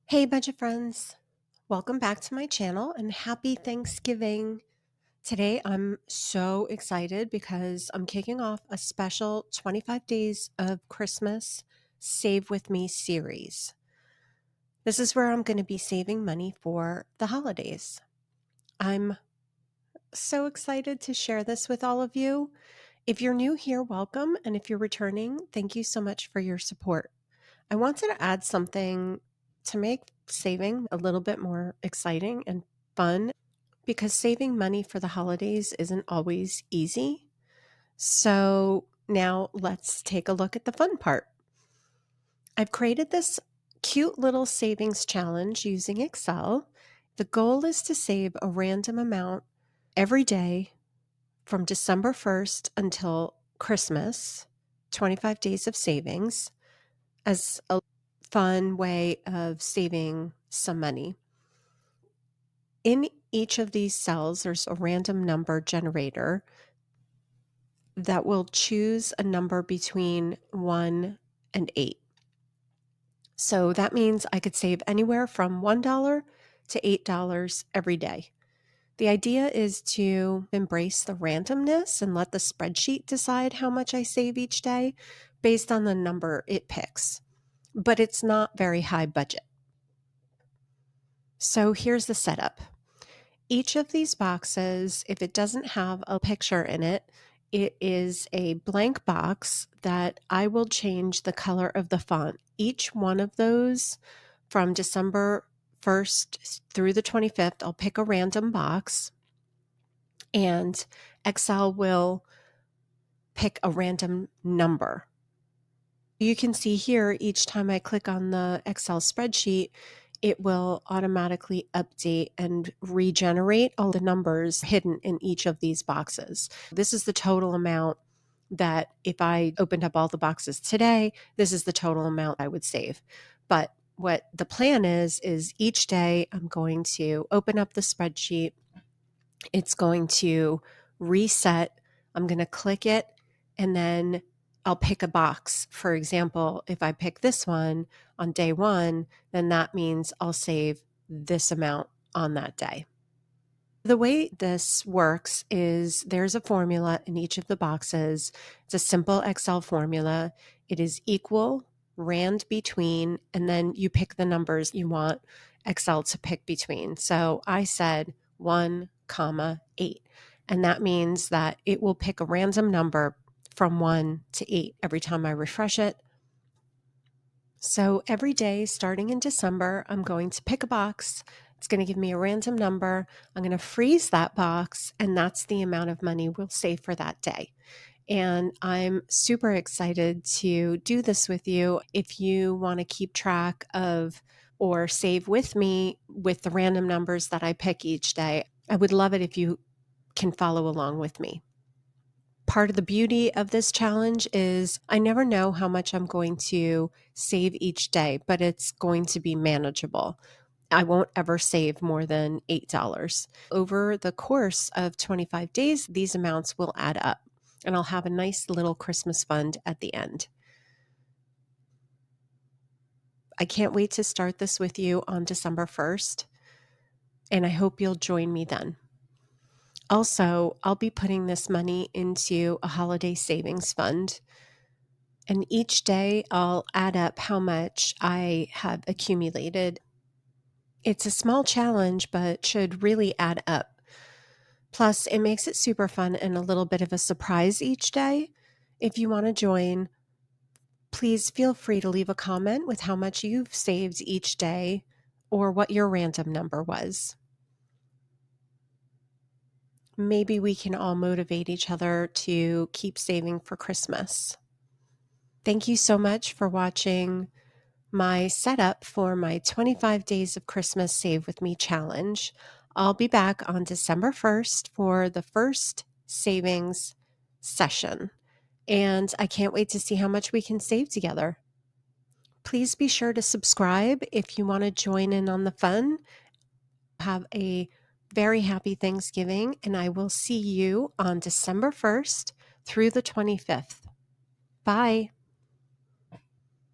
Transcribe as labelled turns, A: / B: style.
A: Hey, bunch of friends. Welcome back to my channel and happy Thanksgiving. Today, I'm so excited because I'm kicking off a special 25 Days of Christmas Save With Me series. This is where I'm going to be saving money for the holidays. I'm so excited to share this with all of you. If you're new here, welcome. And if you're returning, thank you so much for your support. I wanted to add something to make saving a little bit more exciting and fun because saving money for the holidays isn't always easy. So now let's take a look at the fun part. I've created this cute little savings challenge using Excel. The goal is to save a random amount every day from December 1st until Christmas, 25 days of savings, as a fun way of saving some money. In each of these cells, there's a random number generator that will choose a number between 1 and 8. So that means I could save anywhere from $1 to $8 every day. The idea is to embrace the randomness and let the spreadsheet decide how much I save each day based on the number it picks. But it's not very high budget. So here's the setup. Each of these boxes, if it doesn't have a picture in it, it is a blank box that I will change the color of the font. Each one of those from December 1st through the 25th, I'll pick a random box and Excel will pick a random number. You can see here, each time I click on the Excel spreadsheet, it will automatically update and regenerate all the numbers hidden in each of these boxes. This is the total amount that if I opened up all the boxes today, this is the total amount I would save. But what the plan is each day I'm going to open up the spreadsheet. It's going to reset. I'm going to click it and then I'll pick a box. For example, if I pick this one on day 1, then that means I'll save this amount on that day. The way this works is there's a formula in each of the boxes. It's a simple Excel formula. It is equal, rand between, and then you pick the numbers you want Excel to pick between. So I said 1, comma 8. And that means that it will pick a random number from 1 to 8 every time I refresh it. So every day starting in December, I'm going to pick a box. It's going to give me a random number. I'm going to freeze that box, and that's the amount of money we'll save for that day. And I'm super excited to do this with you. If you want to keep track of or save with me with the random numbers that I pick each day, I would love it if you can follow along with me. Part of the beauty of this challenge is I never know how much I'm going to save each day, but it's going to be manageable. I won't ever save more than $8. Over the course of 25 days, these amounts will add up, and I'll have a nice little Christmas fund at the end. I can't wait to start this with you on December 1st, and I hope you'll join me then. Also, I'll be putting this money into a holiday savings fund. And each day I'll add up how much I have accumulated. It's a small challenge, but should really add up. Plus, it makes it super fun and a little bit of a surprise each day. If you want to join, please feel free to leave a comment with how much you've saved each day or what your random number was. Maybe we can all motivate each other to keep saving for Christmas. Thank you so much for watching my setup for my 25 Days of Christmas Save With Me challenge. I'll be back on December 1st for the first savings session, and I can't wait to see how much we can save together. Please be sure to subscribe if you want to join in on the fun. Have a very happy Thanksgiving, and I will see you on December 1st through the 25th. Bye.